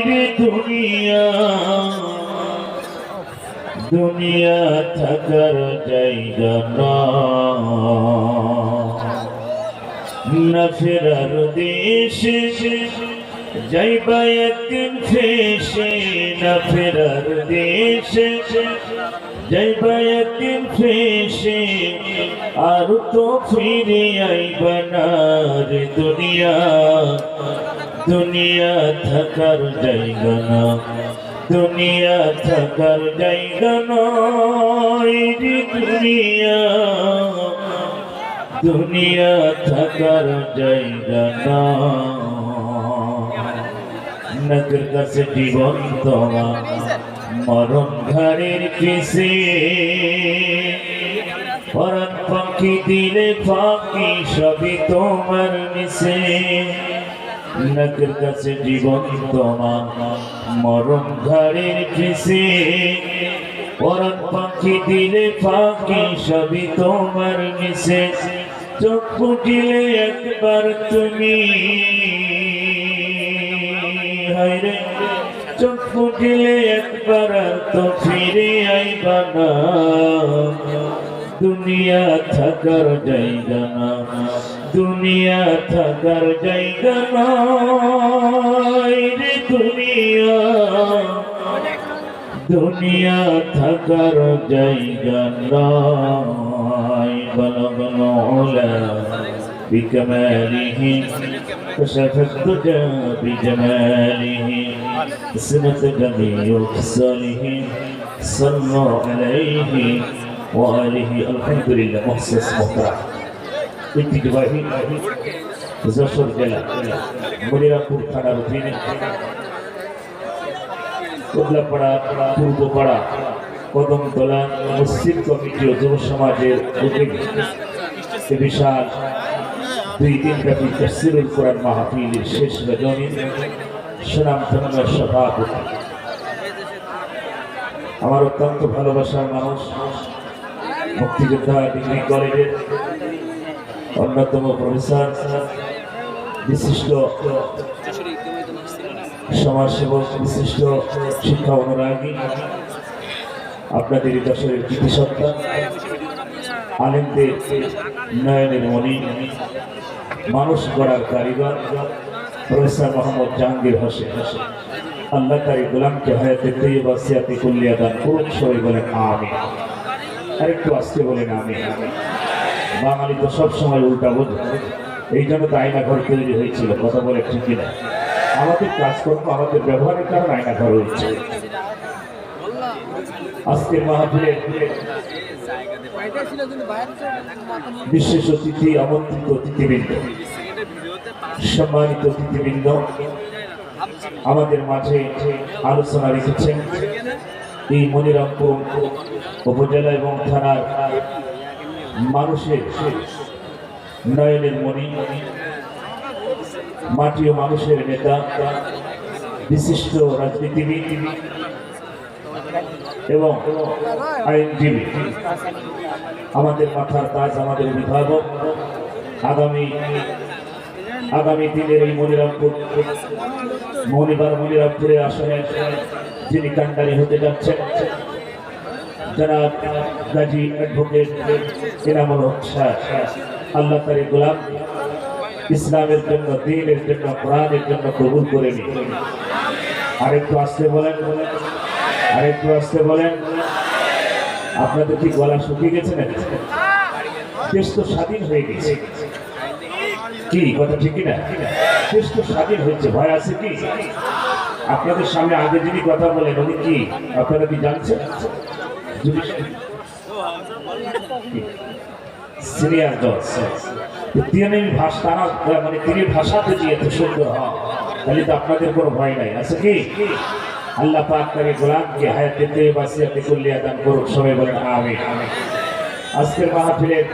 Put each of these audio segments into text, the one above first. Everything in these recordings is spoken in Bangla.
রে দুনিয়া দুনিয়া থাকার জায়গা না ফেরার দেশে যাইবা একদিন ফেসে না ফেরার দেশে যাইবা একদিন ফেসে আর তো ফিরে আইবা না রে দুনিয়া দুনিয়া থাকার জায়গা না দুনিয়া থাকার জায়গা নয় রে দুনিয়া দুনিয়া থাকার জায়গা না নগর কাছে জীবন তোমার মরণ ঘরের পিছে পরাণ পাখি দিলে ফাঁকি সবই তোমার মিশে নগর কাছে জীবন তোমার মরণ ঘরের পিছে পরাণ পাখি দিলে ফাঁকি সবই তোমার মিশে চোখ ফুটিলে একবার তুমি হায়রে চোখ ফুটিলে একবার তো ফিরে আইবা না দুনিয়া থাকার জায়গা না দুনিয়া থাকার জায়গা নয় রে দুনিয়া দুনিয়া থাকার জায়গা নয় বলগল ওলা বিকমালিহি كشف الدجى بجماله اسمة جميع خصاله صلى عليه وآله الحمد لله مخصص محترم اتجاهي যশোর জেলা মনিরামপুর থানার অধীনে কোদলাপাড়া পূর্বপাড়া কদমতলা মসজিদ কমিটি ও যুব সমাজের উদ্যোগে বিশাল 2 দিন ব্যাপী তাফসীরুল কোরআন মাহফিলের শেষ রজনী সুনামধন্য সভাপতি আমার অত্যন্ত ভালোবাসার মানুষ মুক্তিযোদ্ধা ডিগ্রি কলেজের অন্যতম প্রফেসর বিশিষ্ট সমাজসেবক বিশিষ্ট শিক্ষা অনুরাগী আপনাদের দেশের কৃতি সন্তান আলেমদের নয়নের মণি মানুষ গড়ার কারিগর প্রফেসর মোহাম্মদ জাহাঙ্গীর হোসেন আল্লাহ তারি গোলামকে হায়াতে তৈয়বা সিয়াতে কুল্লিয়া দান করুন সবাই বলেন আমিন আরেকটু আসতে বলেন আমিন বাঙালি তো সবসময় উল্টা বোঝে এই জন্য তো আয়না ঘর তৈরি হয়েছিল কথা বলে ঠিক না আমাদের কাজকর্ম আমাদের ব্যবহারের কারণে আয়না ঘর হচ্ছে আজকের মাহফিলের বিশেষ অতিথি আমন্ত্রিত অতিথিবৃন্দ সম্মানিত অতিথিবৃন্দ আমাদের মাঝে আলোচনা রেখেছেন এই মনিরামপুর উপজেলা এবং থানার মানুষের নয়নের মণি মাটি ও মানুষের নেতা বিশিষ্ট রাজনীতিবিদ এবং আইনজীবী আমাদের মাথার তাজ আমাদের অভিভাবক আগামী দিনের এই মনিরামপুরের আসনে যিনি কান্ডারি হতে যাচ্ছেন জনাব গাজী অ্যাডভোকেট এনামুল হক সাহেব আল্লাহ তাআলা গোলাম ইসলামের জন্য দ্বীনের জন্য কোরআনের জন্য কবুল করে নিন আরেকটু আসতে বলেন আরেকটু আসতে বলেন আপনাদের কি গলা শুকিয়ে গেছে নাকি দেশ তো স্বাধীন হয়ে গেছে কি কথা ঠিক না দেশ তো স্বাধীন হয়েছে ভয় আছে কি আপনাদের সামনে আগে যিনি কথা বলেন উনি কি আপনারা কি জানছেন সিনিয়র জজ তিনি ভাষা মানে তিনি ভাষাতে যে এত সুন্দর হয় তাহলে তো আপনাদের কোনো ভয় নাই আছে কি আল্লাহ পাক তার গোলামকে হায়াতে তৈয়বা সিয়াতে কুল্লিয়া দান করুন সবাই বলেন আমিন আজকের মাহফিলের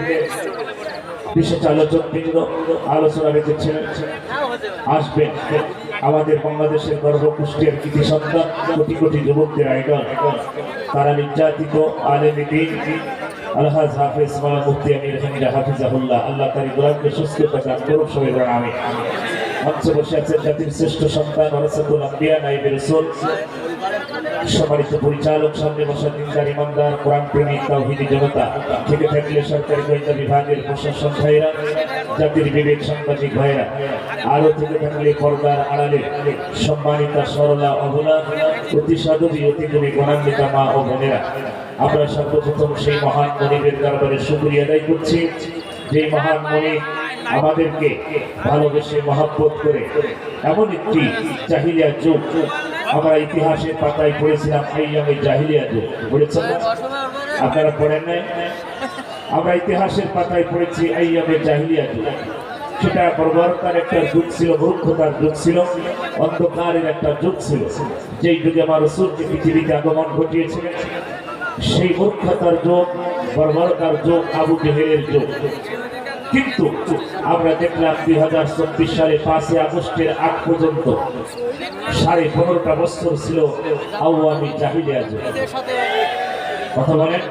বিশেষ আলোচকবৃন্দ আলোচনা রেখেছেন আসবেন আমাদের বাংলাদেশের গর্ব কুষ্টিয়ার কৃতি সন্তান কোটি কোটি যুবকদের আইডল তারা নির্যাতিত আলেম দ্বীন আলহাজ হাফেজ মাওলানা মুফতি আমির হামিদা হাফিজাহুল্লাহ আল্লাহ তাআলা গোলামকে সুস্থতা দান করুন সবাই বলেন আমিন মঞ্চে বসে আছেন জাতির শ্রেষ্ঠ সন্তান ওয়ারাসাতুল আম্বিয়া নাইবে রাসূল, সম্মানিত পরিচালক, সামনে বসা দিনদার ইমানদার কোরআন প্রেমিক তাওহীদি জনতা, থেকে থাকলে সরকারি গোয়েন্দা বিভাগের প্রশাসন ভাইরা, জাতির বিবেক সাংবাদিক ভাইরা, আরো থেকে থাকলে পর্দার আড়ালে সম্মানিতা সরলা অবলা, অতি সাধবী অতি গুণী গুণান্বিতা মা ও বোনেরা, আমরা সর্বপ্রথম সেই মহান মনিবের দরবারে শুকরিয়া আদায় করছি, যে মহান মনিব আমাদেরকে ভালোবেসে মহব্বত করে এমন একটি জাহিলিয়া যুগ, আমরা ইতিহাসের পাতায় পড়েছিলাম আইয়ামে জাহিলিয়া যুগ, পড়েছেন না? আপনারা পড়েন নাই? আমরা ইতিহাসের পাতায় পড়েছি আইয়ামে জাহিলিয়া যুগ। সেটা বর্বরতার একটা যুগ ছিল, মূর্খতার যুগ ছিল, অন্ধকারের একটা যুগ ছিল, যেই যুগে আমার রাসূলকে পৃথিবীতে আগমন ঘটিয়েছিলেন। সেই মূর্খতার যুগ, বর্বরতার যুগ, আবু জেহেলের যুগ। কিন্তু আমরা দেখলাম 2024 সালে 5 আগস্টের আগ পর্যন্ত 15.5 বছর ছিল আওয়ামী জাহিলিয়া যুগ। কথা বলেন,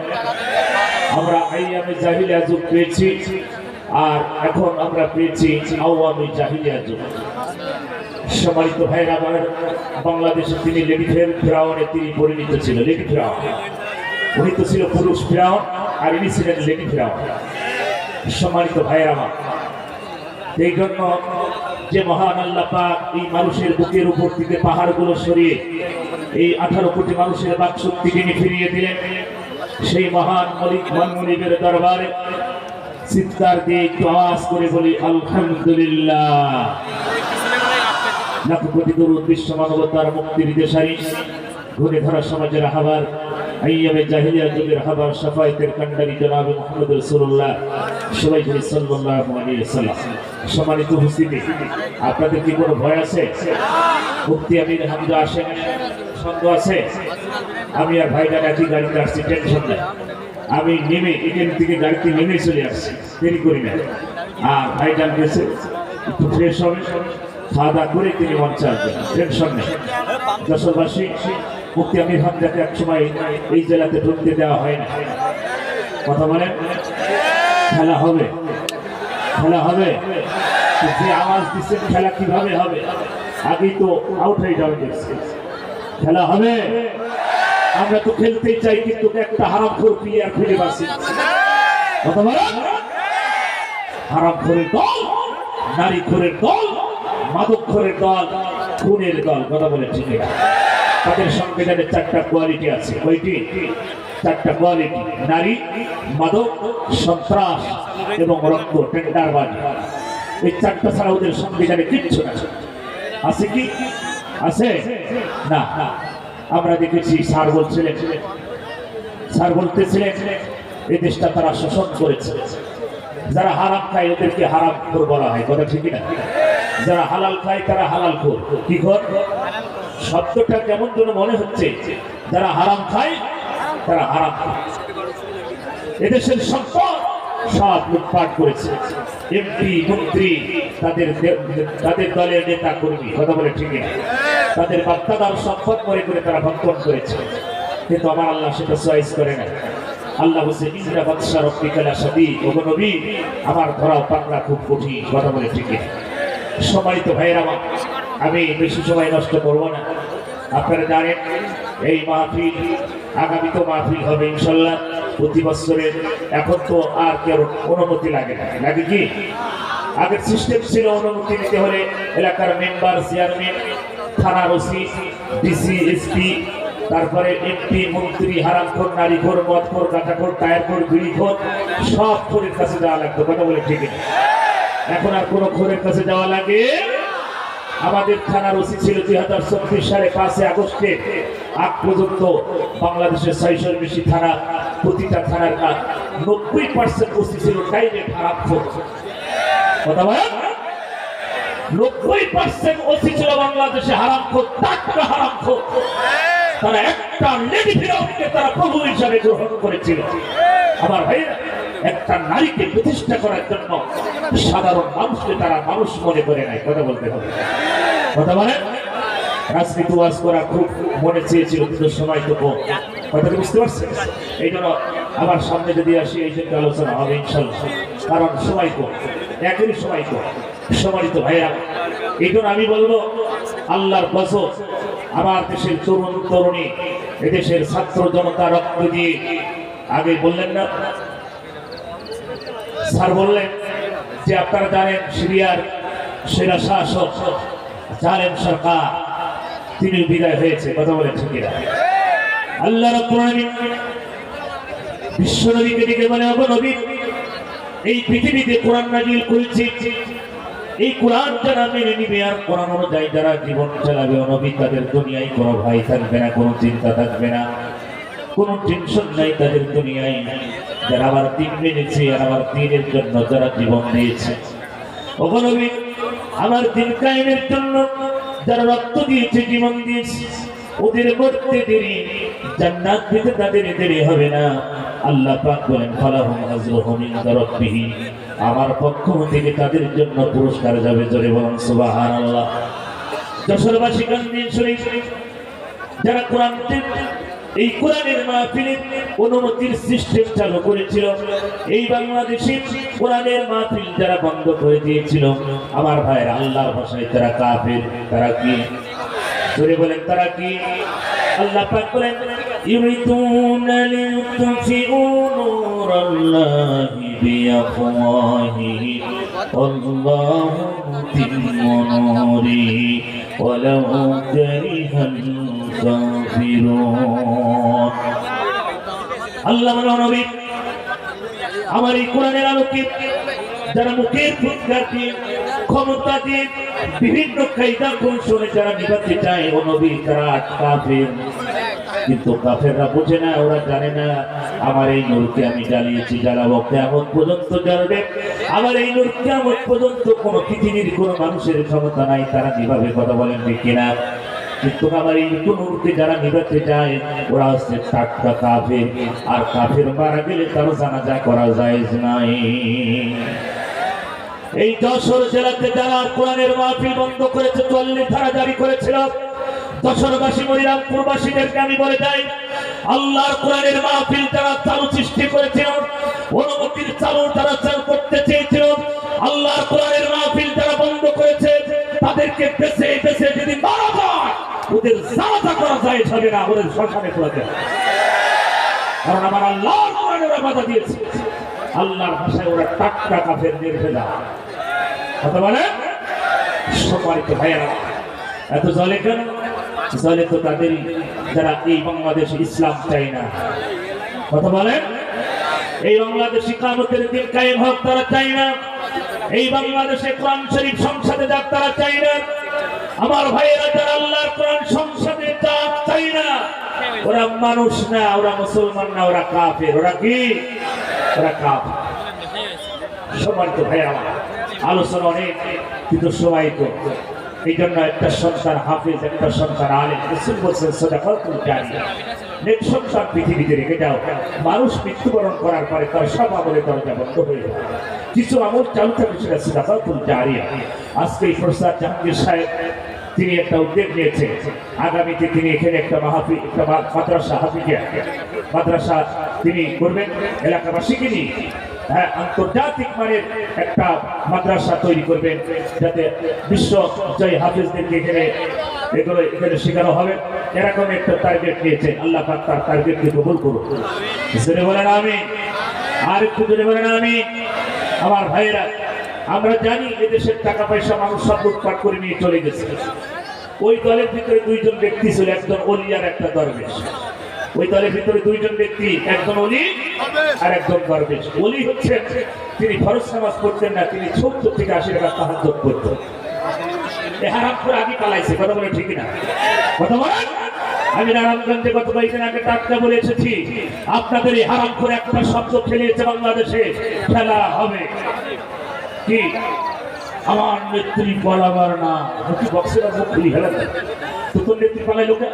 আমরা আইয়ামে জাহিলিয়া যুগ পেয়েছি, আর এখন আমরা পেয়েছি আওয়ামী জাহিলিয়া যুগ। সম্মানিত ভাইরা আমার, বাংলাদেশে তিনি লেডি ফেরাউনে তিনি পরিণত ছিল। লেডি ফেরাউন, উনি তো ছিল পুরুষ ফেরাউন, আর ইনি ছিলেন লেডি ফেরাউন। সম্মানিত ভাইরা আমার, এই জন্য যে মহান আল্লাহ পাক এই মানুষের বুকের উপর থেকে পাহাড়গুলো সরিয়ে এই 18 কোটি মানুষের বাক শক্তি তিনি ফিরিয়ে দিলেন, সেই মহান মনিবের দরবারে চিৎকার দিয়ে একটু আওয়াজ করে বলি আলহামদুলিল্লাহ। লাখ কোটি দরুদ বিশ্ব মানবতার মুক্তির দেশারি, ঘুরে ধরা সমাজের হাবার, আইয়ামে জাহিলিয়া যুগের হাবার, শাফায়েতের কান্ডারি জনাবে মুহাম্মদ রাসূলুল্লাহ সবাই বলি সাল্লাল্লাহু আলাইহি ওয়াসাল্লাম। সম্মানিত উপস্থিতি, আপনাদের কি কোনো ভয় আছে? মুফতি আমির হামজা আসেন, সন্দেহ আছে? আমি আর ভাইজান একই গাড়িতে আসছি, টেনশন নেই। আমি নেমে এখান থেকে গাড়িতে নেমে চলে আসছি, দেরি করি না। আর ভাইজান গেছে একটু ফ্রেশ হবে, খাওয়া দাওয়া করে তিনি মঞ্চে আসবেন, টেনশন নেই। যশোরবাসী, মুফতি আমির হামজাকে একসময় এই জেলাতে ঢুকতে দেওয়া হয় না। কথা বলেন, খেলা হবে, খেলা হবে। যে আওয়াজ দিচ্ছেন খেলা কিভাবে হবে? আগেই তো আউট হয়ে যাবে, খেলা হবে। আমরা তো খেলতে চাই, কিন্তু একটা হারামখোর প্লেয়ার খুঁজে পাচ্ছি। কথা বলেন, হারামখোরের দল, নারীখোরের দল, মাদকখোরের দল, খুনের দল। কথা বলে ঠিক না? তাদের সংবিধানে 4টা কোয়ালিটি আছে। কয়টি? 4টা কোয়ালিটি: নারী, মাদক, সন্ত্রাস এবং রক্ত টেন্ডারবাজি। এই 4টা ছাড়া ওদের সংবিধানে কিচ্ছু না। আছে কি? আছে না। আমরা দেখেছি স্যার বলতেছিলেন এই দেশটা তারা শোষণ করেছে। যারা হারাম খায় ওদেরকে হারামখোর বলা হয়। কথা ঠিক না? যারা হালাল খায় তারা হালালখোর। কি খোর? শব্দটা কেমন যেন মনে হচ্ছে, যারা হারাম খায় তারা হারাম। এদেশের সম্পদ সব লুটপাট করেছে। এমপি, মন্ত্রী, তাদের দলের নেতা কর্মী, কথা বলে ঠিক না, তাদের বাপ্তাদার সম্পদ মনে করে তারা বন্টন করেছে। কিন্তু আমার আল্লাহ সেটা চয়েস করে না। আল্লাহ বলছে, ইন্দ্রা বাদশা রব্বিকাল শাদীদ, ওগো নবী আমার ধরাও পাকড়া খুব কঠিন। কথা বলে ঠিক না? সম্মানিত ভাইয়েরা আমার, আমি বেশি সময় নষ্ট করব না। আপনারা জানেন এই মাহফিল, আগামী তো মাহফিল হবে ইনশাল্লাহ প্রতি বছরের। এখন তো আর কেউ অনুমতি লাগে না, লাগে কি? আগের সিস্টেম ছিল অনুমতি নিতে হলে এলাকার মেম্বার, চেয়ারম্যান, থানার ওসি, ডিসি, এসপি, তারপরে এমপি, মন্ত্রী, হারামখোর, নারীখোর, মদখোর, গাঁজাখোর, টায়ারখোর, বিড়িখোর, সব খোরের কাছে যাওয়া লাগতো। কথা বলে ঠিক না? এখন আর কোনো খোরের কাছে যাওয়া লাগে? আমাদের থানার ওসি ছিল 2024 সালে 5 আগস্টে আগ পর্যন্ত বাংলাদেশের 600-এর বেশি থানা। প্রতিটা থানার 90% ওসি ছিল ডাইরেক্ট হারামখোর। কথা বলেন, 90% ওসি ছিল বাংলাদেশে হারামখোর, টাটকা হারামখোর। তারা একটা লেডি ফেরাউনকে তারা প্রভু হিসাবে গ্রহণ করেছিল। আমার ভাইরা, একটা নারীকে প্রতিষ্ঠা করার জন্য সাধারণ মানুষকে তারা মানুষ মনে করে নাই। কথা বলতে হবে। কথা বলে, রাজনীতি ওয়াজ করা খুব মনে চেয়েছিল, কিন্তু সময় তো কম। কথাটা বুঝতে পারছেন? এই জন্য আমার সামনে যদি আসি এই জন্য আলোচনা হবে ইনশাল্লাহ, কারণ সময় কম, একই সময় কম। সম্মানিত ভাইরা, এই জন্য আমি বলবো আল্লাহর কসম, আমার দেশের তরুণ তরুণী, এদেশের ছাত্র জনতা রক্ত দিয়ে, আগে বললেন না স্যার, বললেন যে আপনারা জানেন সিরিয়ার সেরা শাসক জালেম সরকার তিনি বিদায় হয়েছে, কথা বলেন ঠিক কিনা? আল্লাহ রাব্বুল আলামিন বিশ্ব নবীকে ডেকে বলে, ওগো নবী, এই পৃথিবীতে কোরআন নাজিল করেছি, এই কোরআন যারা মেনে নিবে আর কোরআন অনুযায়ী যারা জীবন চালাবে, নবী তাদের দুনিয়ায় কোনো ভয় থাকবে না, কোনো চিন্তা থাকবে না, কোনো টেনশন নাই তাদের দুনিয়ায়। যারা আবার দিন মেনেছে আর আমার দিনের জন্য যারা জীবন দিয়েছে, ওগো নবী, আমার দিন কায়েমের জন্য যারা রক্ত দিয়েছে, জীবন দিয়েছে, ওদের মরতে দেরি, জান্নাত পেতে তাদের দেরি হবে না। আল্লাহ পাক বলেন, ফালাহুম আজরুহুম ইনদা রাব্বিহিম, আমার পক্ষ থেকে তাদের জন্য পুরস্কার যাবে। জোরে বলুন সুবহানাল্লাহ। যশোরবাসী গান্ধীর শরীফ যারা কোরআন, এই কোরআনের মাহফিলের অনুমতির সিস্টেম চালু করেছিল, এই বাংলাদেশে কোরআনের মাহফিল যারা বন্ধ করে দিয়েছিল, আমার ভাইয়ের আল্লাহর ভাষায় তারা কাফের। তারা কি? জোরে বলেন, তারা কি? আল্লাহ পাক বলেন, ইউরিদুনা লিইউতফিউ নূরাল্লাহি বিআফওয়াহিহিম ওয়াল্লাহু মুতিম্মু নূরিহি ওয়ালাউ কারিহাল কাফিরুন। আল্লাহ নবী, আমার এই কোরআনের আলোকে যারা মুখের ফুৎকার দিয়ে, ক্ষমতা দিয়ে, বিভিন্ন কায়দা কৌশলে যারা নিভাতে চায়, ও নবী তারা কাফের। কিন্তু কাফেররা বোঝে না, ওরা জানে না আমার এই নূরকে আমি জ্বালিয়েছি, জ্বালাবো কিয়ামত পর্যন্ত জ্বলবে। আমার এই নূর কিয়ামত পর্যন্ত কোনো পৃথিবীর কোনো মানুষের ক্ষমতা নাই, তারা নিভাবে। কথা বলেন ঠিক কিনা? কিন্তু আমার এই নূরকে যারা নিভাতে চায়, ওরা হচ্ছে টাটকা কাফের। আর কাফের মারা গেলে তার জানাজা করা জায়েজ নাই। এই যশোর জেলাতে যারা কোরআনের মাহফিল বন্ধ করেছে, ৪০ ধারা জারি করেছিল, যশোরবাসী, মনিরামপুরবাসীদেরকে আমি বলে যাই, আল্লাহর কোরআনের মাহফিল যারা চালু সৃষ্টি করেছিল, অনুমতির চালু যারা চালু করতে চেয়েছিল, আল্লাহর কোরআনের মাহফিল যারা বন্ধ করেছে, তাদেরকে বেছে বেছে যদি মারা যায়, ওদের জানাজা করা যায় হবে না, ওদের শ্মশানে পড়াতে হবে। কারণ আমার আল্লাহর কোরআনে ওরা বাধা দিয়েছে। আল্লাহর ভাষায় ওরা টাটকা কাফের, নির্ভেজা। কথা বলে সম্মানিত ভাইয়েরা, এত জলে কেন? জলে তো তাদেরই যারা এই বাংলাদেশে ইসলাম চাই না। কথা বলেন, এই বাংলাদেশে কিয়ামতের দিন কায়েম হোক তারা চাই না। এই বাংলাদেশে কোরআন শরীফ সংসদে যাক তারা চাই না। আমার ভাইয়েরা যারা আল্লাহর কোরআন সংসদে যাক চাই না, ওরা মানুষ না, ওরা মুসলমান না, ওরা কাফের। ওরা কি? ওরা কাফের। সম্মানিত ভাইয়েরা, আলোচনা অনেক, কিন্তু সময় তো। এই জন্য একটা সন্তান হাফেজ, একটা সন্তান আলেম, রাসূল বলেছেন সাদাকাতুল জারিয়া, নেক সন্তান পৃথিবীতে রেখে যাও। মানুষ মৃত্যুবরণ করার পরে তার সব আমলের দরজা বন্ধ হয়ে যায়, কিছু আমল চালু থাকে, সেটা সাদাকাতুল জারিয়া। আজকে এই প্রফেসর জাহাঙ্গীর সাহেব তিনি একটা উদ্যোগ নিয়েছেন, আগামীতে তিনি এখানে একটা মাহফিল, একটা মাদ্রাসা, হাফিজিয়া মাদ্রাসা তিনি করবেন এলাকাবাসীকে নিয়ে। হ্যাঁ, আন্তর্জাতিক মানের একটা মাদ্রাসা তৈরি করবেন, যাতে বিশ্ব জয় হাফেজদেরকে এখানে শেখানো হবে। এরকম একটা টার্গেট নিয়েছেন। আল্লাহ পাক তার টার্গেটকে কবুল করুন। জোরে বলেন আমিন। আর একটু জোরে বলেন আমিন। আমার ভাইয়েরা, আমরা জানি এদেশের টাকা পয়সা মানুষ সব লুটপাট করে নিয়ে চলে গেছে। ওই দলের ভিতরে দুইজন ব্যক্তি ছিল, একজন ওলি আর একটা দরবেশ। ওই দলের ভিতরে দুইজন ব্যক্তি, একজন ওলি আর একজন দরবেশ। ওলি হচ্ছেন তিনি ফরজ নামাজ পড়তেন না, তিনি ৭০ থেকে ৮০ টাকা তাহাজ্জুদ পড়তেন। হারাম করে আগে পালাইছে। কথা বলে ঠিক না? কথা বলেন। আমি নারায়ণগঞ্জে গত কয়েকদিন আগে টাটকা বলে এসেছি, আপনাদের এই হারাম করে একটা শব্দ খেলিয়েছে বাংলাদেশে, খেলা হবে কি? আমার নেত্রী পালাবার না, বক্সের মুখ খুলি ফেলে তোর নেত্রী পালাই লোকে।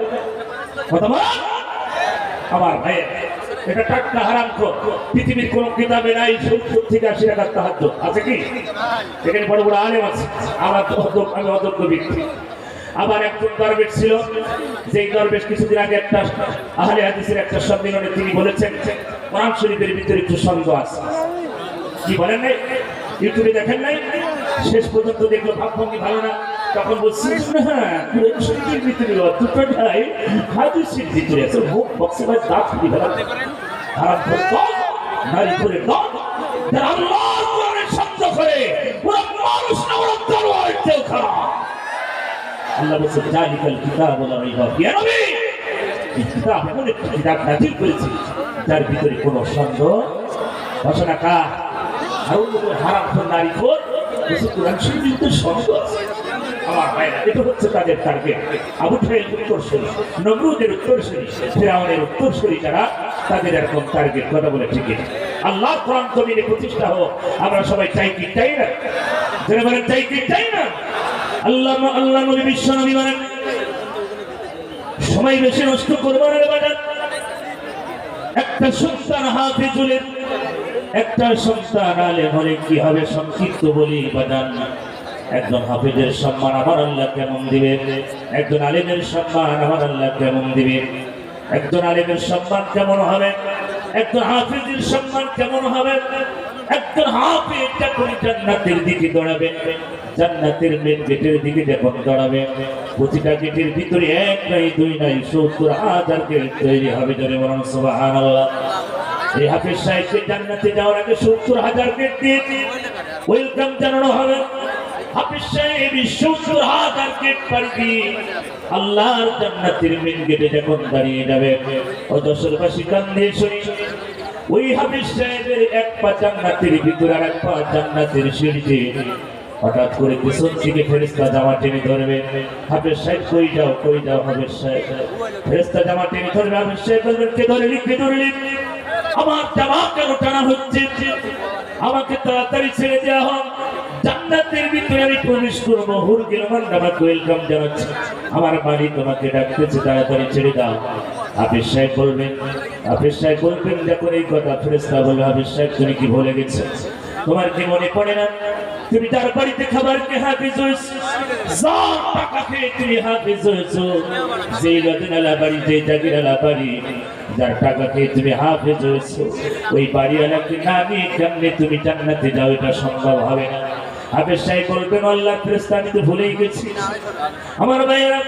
কথা বল। আমার ভাই, এটা টাটকা হারাম খোর। পৃথিবীর কোন কিতাবে নাই ৭০ থেকে ৮০ টাকার তাহাজ্জুদ আছে কি? এখানে বড় বড় আলেম আছে, আমি অযোগ্য ব্যক্তি। আবার একজন দরবেশ ছিল, যেই দরবেশ কিছুদিন আগে একটা আহলে হাদিসের একটা সম্মেলনে তিনি বলেছেন কোরআন শরীফের ভিতরে একটু সন্দেহ আছে। কি বলেন নাই? ইউটিউবে দেখেন নাই? শেষ পর্যন্ত দেখলো ভাবভঙ্গি ভালো না, তখন বলছি হ্যাঁ কোরআন শরীফের ভিতরে অর্থটাই হাদিসের ভিতরে আছে মুখ বক্সে ভাই দাঁত খুলে ফেলা হারাম করতো নারী করে দাও যারা আল্লাহর কোরআনের শব্দ করে ওরা মানুষ না ওরা তলোয়ারের চেয়ে খারাপ আল্লাহ বলছে জালিকাল কিতাব ওয়া রাইবা ফিহি নবী এই কিতাব এমন একটি কিতাব নাযিল করেছি যার ভিতরে কোনো সন্দেহ ঘোষণা কা আর অন্য হারাম করে নারী করে কোরআন শরীফের ভিতরে সন্দেহ আছে আমার ভাইরা এটা হচ্ছে তাদের টার্গেট আবু জাহেল উত্তরসূরি নমরুদের উত্তরসূরি ফিরআউনের উত্তরসূরি যারা তাদের এরকম টার্গেট কথা বলে ঠিক আল্লাহর কোরআন জমিনে প্রতিষ্ঠা হোক আমরা সবাই চাই কি চাই না যারা বলেন চাই কি চাই না আল্লাহ নবী বিশ্ব নবী বলেন সময় বেশি নষ্ট করবো না বাজার একটা সন্তান হাফেজুলের একটা সন্তান আলেম হলে কি হবে সংক্ষিপ্ত বলি বাজান একজন হাফেজের সম্মান আমার আল্লাহ কেমন দিবে একজন আলেমের সম্মান আমার আল্লাহ কেমন দিবে একজন আলেমের সম্মান কেমন হবে একজন হাফেজের সম্মান কেমন হবে একজন হাফেজ যখন জান্নাতের দিকে দৌড়াবে জান্নাতের মেন গেটের দিকে যখন দৌড়াবে প্রতিটা গেটের ভিতরে এক নাই দুই নাই ৭০,০০০ গেট তৈরি হবে জোরে বলুন সুবহানাল্লাহ এই হাফেজ সাহেবকে জান্নাতে যাওয়ার আগে ৭০,০০০ গেট দিয়ে ওয়েলকাম জানানো হবে হাফেজ সাহেব ৭০,০০০ গেট পার দিয়ে আল্লাহর জান্নাতের মেন গেটে যখন দাঁড়িয়ে যাবে ও দশরবাসী কান দিয়ে শুনি ওই হাফেজ সাহেবের এক পা জান্নাতের ভিতরে আর এক পা জান্নাতের সিঁড়িতে হঠাৎ করে পিছন থেকে ফেরেশতা জামা টেনে ধরবে হাফেজ সাহেব কই যাও হাফেজ সাহেব ফেরেশতা জামা টেনে ধরবে হাফেজ সাহেব বলবেন কে ধরলি আমার জামা কেন টানা হচ্ছে আমাকে তাড়াতাড়ি ছেড়ে দেওয়া হোক জান্নাতের ভিতরে আমি প্রবেশ করবো হুর গিলমান আমাকে ওয়েলকাম জানাচ্ছে আমার বাড়ি তোমাকে ডাকতেছে তাড়াতাড়ি ছেড়ে দাও হাফেজ সাহেব বলবেন যখন এই কথা ফেরেশতা বলবে হাফেজ সাহেব তুমি কি ভুলে গেছো তোমার কি মনে পড়ে না তুমি তার বাড়িতে খাবার কে হাফেজ হয়েছো যার টাকা খেয়ে তুমি হাফেজ হয়েছো যেই রতনালা বাড়ি যেই জাগিরালা বাড়ি যার টাকা খেয়ে তুমি হাফেজ হয়েছো ওই বাড়িওয়ালাকে না নিয়ে কেমনে তুমি জান্নাতে যাও এটা সম্ভব হবে না হাফেজ সাহেব বলবেন আল্লাহ ফেরেশতা আমি তো ভুলেই গেছি আমার ভাইয়েরা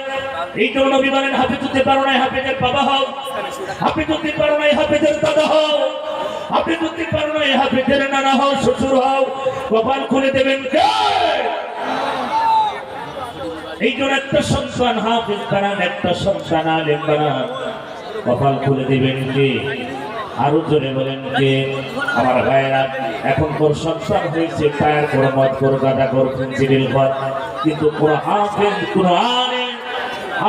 এই জন্য নবী বলেন হাফেজ হতে পারো না হাফেজের বাবা হও হাফেজ হতে পারো না হাফেজের দাদা হও হাফেজ হতে পারো না হাফেজের নানা হও শ্বশুর হও কপাল খুলে দেবেন কে এই জন্য একটা সন্তান হাফেজ বানান একটা সন্তান আলেম বানান কপাল খুলে দেবেন কে আরো জোরে বলেন কে আমার ভাইয়েরা এখন তোর সন্তান হয়েছে টায়ার করে মদ করে গাঁদা করে ফেন্সিডিল কর কিন্তু পুরো হাফেজ কোরআনে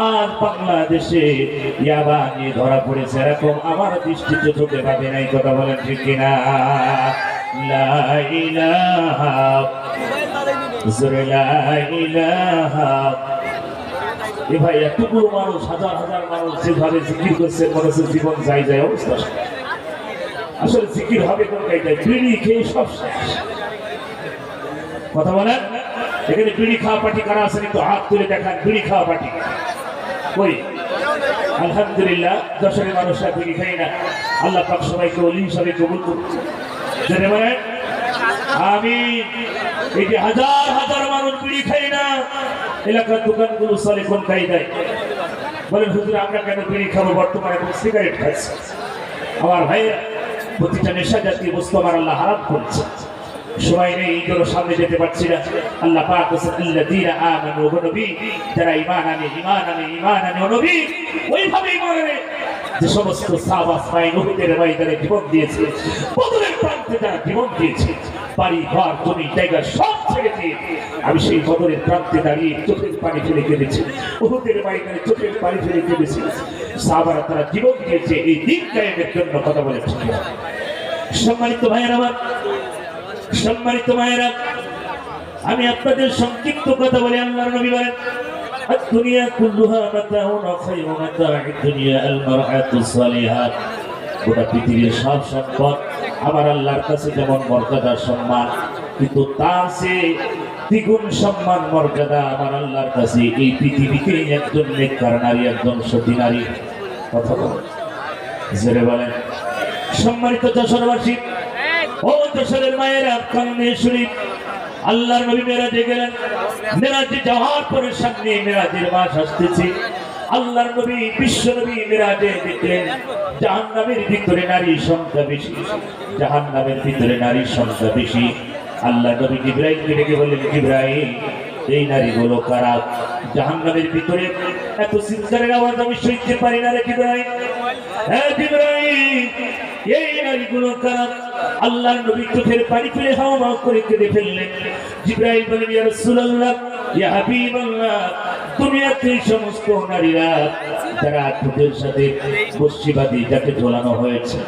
আর বাংলাদেশে ইয়াবা নিয়ে ধরা পড়েছে এরকম আমার দৃষ্টিতে চোখে ভাবে নাই কথা বলেন ঠিক কিনা লা ইলাহা লা ইলাহা এ ভাই এতগুলো মানুষ হাজার হাজার মানুষ যেভাবে জিকির করছে মনে হচ্ছে জীবন যায় অবস্থা আসলে জিকির হবে কোন জায়গায় বিড়ি খেয়ে সব শেষ কথা বলেন এখানে বিড়ি খাওয়া পার্টি কারা আছে কিন্তু হাত তুলে দেখান বিড়ি খাওয়া পার্টি কই আলহামদুলিল্লাহ দশের মানুষরা বিড়ি খাই না আল্লাহ পাক সবাইকে ওলি হিসাবে কবুল করুন জেনে বলেন আমি এই যে হাজার হাজার মানুষ বিড়ি খাই না এলাকার দোকানগুলো চলে কোন কায়দায় বলেন হুজুর আমরা কেন বিড়ি খাবো বর্তমানে সিগারেট খাচ্ছি আমার ভাইয়েরা প্রতিটা নেশা জাতীয় বস্তু আমার আল্লাহ হারাম করেছে সময় নেই এই জন্য সামনে যেতে পারছি না আল্লাহ পাক বলেছেন আল্লাযীনা আমানু ওয়া নবী যারা ঈমান আনে ও নবী ওইভাবে ঈমান আনে যে সমস্ত সাহাবা সাহাবায়ে উহুদের ময়দানে জীবন দিয়েছে বদরের প্রান্তে যারা জীবন দিয়েছে বাড়ি ঘর জমি জায়গা সব ছেড়ে দিয়ে আমি সেই বদরের প্রান্তে দাঁড়িয়ে চোখের পানি ফেলে কেঁদেছি উহুদের ময়দানে চোখের পানি ফেলে কেঁদেছি সাহাবারা তারা জীবন দিয়েছে এই দিন কায়েমের জন্য কথা বলেছে সম্মানিত ভাইয়েরা আমি আপনাদের সংক্ষিপ্ত কথা বলি আল্লাহর নবী বলেন দুনিয়া কুল্লুহা মাতাউন ওয়া খায়রু মাতাউদ দুনিয়া আল মারআতু সালিহাত গোটা পৃথিবীর সব সম্পদ আমার আল্লাহর কাছে যেমন মর্যাদা সম্মান কিন্তু তার চেয়ে দ্বিগুণ সম্মান মর্যাদা আমার আল্লাহর কাছে এই পৃথিবীতে একজন নেককার নারী একজন সতী নারী কথা বলেন জোরে বলেন সম্মানিত যশোরবাসী ও যশোরের মায়েরা কানে শরীফ আল্লাহর নবী মেরাজে গেলেন। মেরাজে যাওয়ার পরে সামনে মেরাজের মাস আসতেছে। আল্লাহর নবী বিশ্ব নবী মেরাজে দেখলেন জাহান্নামের ভিতরে নারীর সংখ্যা বেশি, জাহান্নামের ভিতরে নারীর সংখ্যা বেশি। আল্লাহ নবী জিবরাইলকে ডেকে বললেন, জিবরাইল, এই নারীগুলো কারা? জাহান্নামের ভিতরে এত চিৎকারের আওয়াজ আমি সইতে পারি না রে জিবরাইল। হ্যাঁ জিবরাইল, এই নারীগুলো কারা? আল্লাহর নবী চোখের পানি ফেলে হাওয়া করে কেঁদে ফেললেন। জিবরাইল বলেন, ইয়া রাসূলুল্লাহ, ইয়া হাবিবাল্লাহ, দুনিয়াতে সমস্ত নারীরা যারা ঠোঁটের সাথে বস্যিবাদী যাকে ঝোলানো হয়েছে,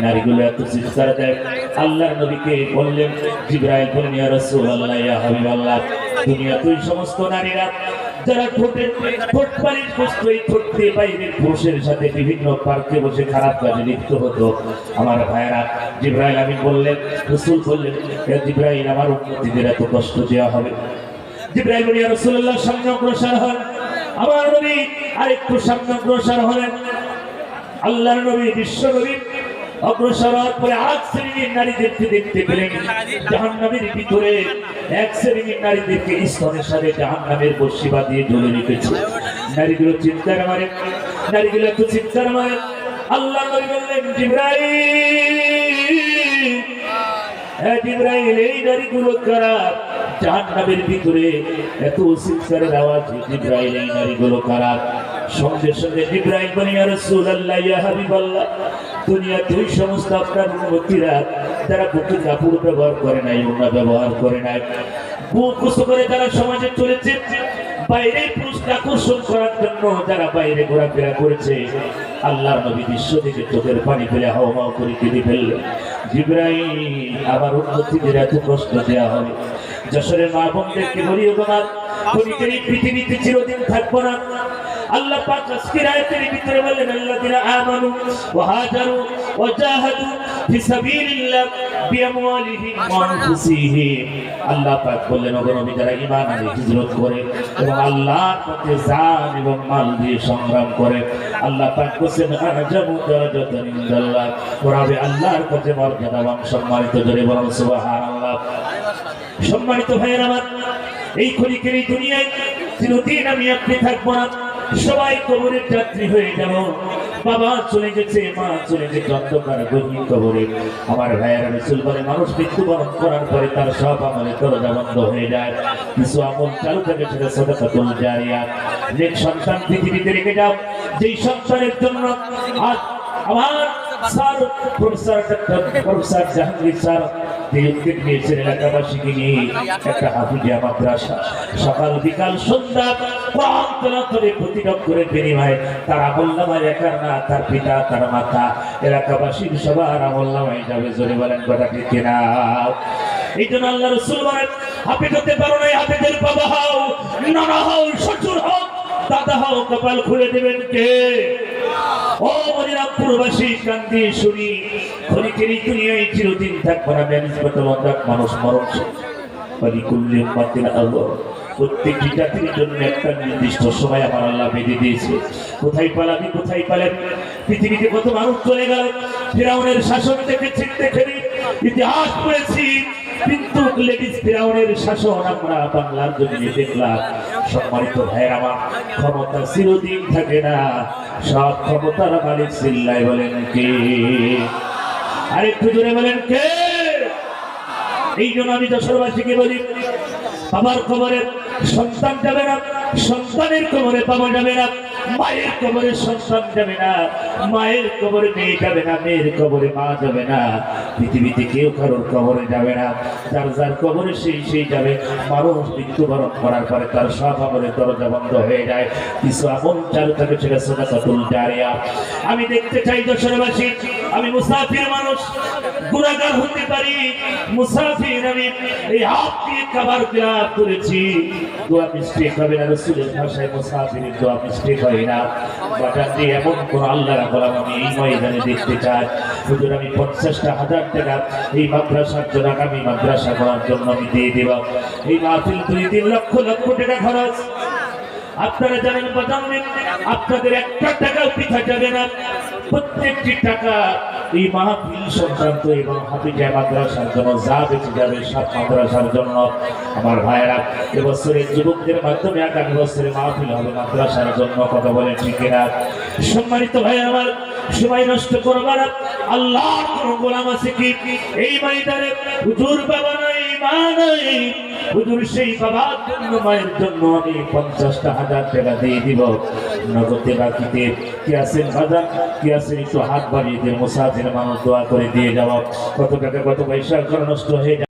নারীগুলো এত চিৎকার দেয়। আল্লাহর নবীকে বললেন, জিবরাইল বলেন, ইয়া রাসূলুল্লাহ, ইয়া হাবিবাল্লাহ, দুনিয়াতে সমস্ত নারীরা যারা ঠোঁটের ঠোঁট পালিশ করতো, এই ঠোঁট দিয়ে বাইরের পুরুষের সাথে বিভিন্ন পার্কে বসে খারাপ কাজে লিপ্ত হতো। আমার ভাইয়েরা, জিবরাইল আমিন বললেন, রাসূল বললেন, ইয়া জিবরাইল, আমার উম্মতীদের এত কষ্ট দেওয়া হবে? জিবরাইল বলেন, ইয়া রাসূলুল্লাহ, সামনে অগ্রসর হন। আমার নবী আরেকটু সামনে অগ্রসর হলেন। আল্লাহর নবী বিশ্ব নবী অগ্রসর হওয়ার পরে আরেক শ্রেণীর নারীদেরকে দেখতে পেলেন জাহান্নামের ভিতরে। এক শ্রেণীর নারীদেরকে স্তনের সাথে জাহান্নামের বর্ষি বাঁধিয়ে ঝুলে রেখেছে। নারীগুলো চিৎকার মারে, নারীগুলো একটু চিৎকার মারে। আল্লাহ নবী বললেন, জিবরাইল, হ্যাঁ জিবরাইল, এই নারীগুলো কারা? জাহান্নামের ভিতরে এত চিৎকারের আওয়াজ, জিবরাইল, এই নারীগুলো কারা? সঙ্গে সঙ্গে জিবরাইল বলেন, ইয়া রাসূলুল্লাহ, ইয়া হাবিবাল্লাহ, দুনিয়াতে ওই সমস্ত আপনার উম্মতীরা যারা বুকে কাপড় ব্যবহার করে নাই, ওড়না ব্যবহার করে নাই, বুক কুসু করে যারা সমাজে চলেছে, বাইরে পুরুষকে আকর্ষণ করার জন্য যারা বাইরে ঘোরাফেরা করেছে, আল্লাহর নবী বিশ্ব থেকে চোখের পানি ফেলে হাওয়া করে কেঁদে ফেললেন, জিবরাইল, আমার উম্মতীদের এত কষ্ট দেওয়া হবে। যশোরের মা বোনদেরকে বলি, ওগো মা, ক্ষণিকের এই পৃথিবীতে চিরদিন থাকবো না। আল্লাহ পাক আজকের আয়াতের ভিতরে বললেন, আল্লাযীনা আমানু ওয়া হাজারু ওয়া জাহাদু ফি সাবিলিল্লাহ বিআমওয়ালিহিম ওয়া আনফুসিহিম। আল্লাহ পাক বললেন, ওগো নবী, যারা ঈমান আনে, হিজরত করে এবং আল্লাহর পথে জান এবং মাল দিয়ে সংগ্রাম করে, আল্লাহ পাক বলেন, আরজামু দারাজাতান ইনদাল্লাহ, ওরা হবে আল্লাহর কাছে মর্যাদাবান, সম্মানিত। জোরে বলুন সুবহানাল্লাহ। সম্মানিত ভাইয়েরা আমার, এই ক্ষণিকের এই দুনিয়ায় চিরদিন আমি আপনি থাকবো না, সবাই কবরের যাত্রী হয়ে যাব। বাবা চলে গেছে, মা চলে গেছে অন্ধকার গভীর কবরে। আমার ভাইয়েরা, রাসূল বলে, মানুষ মৃত্যুবরণ করার পরে তার সব আমলের দরজা বন্ধ হয়ে যায়, কিছু আমল চালু থাকে, সেটা সাদাকাতুল জারিয়া। নেক সন্তান পৃথিবীতে রেখে যাও, যেই সন্তানের জন্য আজ আমার স্যার প্রফেসর জাহাঙ্গীর স্যার উদ্যোগ নিয়েছেন এলাকাবাসীকে নিয়ে একটা হাফিজিয়া মাদ্রাসা, সকাল বিকাল সন্ধ্যা কোরআন তেলাওয়াত করে প্রতিরোধ করে বিনিময়ে তার আমলনামায় একার না, তার পিতা, তার মাতা, এলাকাবাসীর সবার আমলনামায় যাবে। জোরে বলেন কথা ঠিক কিনা? এই জন্য আল্লাহ রাসূল বলেন, হাফেজ হতে পারো না, হাফেজের বাবা হও, নানা হও, শ্বশুর হও, দাদা হও, কপাল খুলে দেবেন কে? ও মদিনাপুরবাসী, কান্দি শুনি, ক্ষণিকের এই দুনিয়ায় চিরদিন থাকবো না। মানুষ মরণশীল, প্রত্যেকটি জাতির জন্য একটা নির্দিষ্ট সময় আমার আল্লাহ বেঁধে দিয়েছে। কোথায় পালাবি, কোথায় পালাবি? পৃথিবীতে কত মানুষ চলে গেল, ফিরাউনের শাসন থেকে ছিটতে ফেরি ইতিহাস পড়েছি, কিন্তু লেডিস ফিরাউনের শাসন আমরা বাংলার জমিনে দেখলাম। সম্মানিত ভাইয়ের আমার, ক্ষমতা চিরদিন থাকে না, সব ক্ষমতার মালিক চিল্লায় বলেন কে? আরেকটু জোরে বলেন কে? এই জন্য আমি যশোরবাসীকে বলি, বাবার কবরে সন্তান যাবে না, সন্তানের কবরে বাবা যাবে না, মায়ের কবরে সন্তান যাবে না, মায়ের কবরে মেয়ে যাবে না, মেয়ের কবরে মা যাবে না। পৃথিবীতে কেউ কারোর কবরে যাবে না, যার যার কবরে সেই যাবে। মানুষ মৃত্যুবরণ করার পরে তার সব আমলের দরজা বন্ধ হয়ে যায়, কিছু আমল চালু থাকে, সেটা সাদাকাতুল জারিয়া। আমি দেখতে চাই যশোরবাসী, আমি মুসাফির মানুষ, গুনাহগার হতে পারি, মুসাফির আমি, এই হাত দিয়ে খাবার বিলাপ করেছি, দোয়া মিস্টেক হবে না। রাসূলের ভাষায় মুসাফিরের দোয়া মিস্টেক হয় না। বাজার দিয়ে এমন কোন আল্লাহর গোলাম আমি এই ময়দানে দেখতে চাই, হুজুর আমি 50,000 টাকা এই মাদ্রাসার জন্য, আগামী মাদ্রাসা করার জন্য আমি দিয়ে দেব। এই মাহফিল 2-3 লক্ষ লক্ষ টাকা খরচ। আপনারা জানেন বাজান, আপনাদের একটা টাকাও পিঠা যাবে না, প্রত্যেকটি টাকা এই মাহফিল সংক্রান্ত এবং হাফিজা মাদ্রাসার জন্য যা বেঁচে যাবে সব মাদ্রাসার জন্য আমার ভাইয়েরা এবছরের যুবকদের মাধ্যমে আগামী বছরে মাহফিল হবে মাদ্রাসার জন্য, কথা বলেন ঠিক কিনা? সম্মানিত ভাই আমার, সময় নষ্ট করবার আল্লাহ কোন গোলাম আছে কি এই ময়দানে? হুজুর বাবা নাই, মা নাই, হুজুর সেই বাবার জন্য মায়ের জন্য আমি 50,000 টাকা দিয়ে দিব নগদে বাকিতে। কি আছেন বাজার, কি আছেন একটু হাত বাড়িয়ে দিয়ে মুসাফির মানুষ দোয়া করে দিয়ে যাওয়া। কত টাকা কত পয়সা নষ্ট হয়ে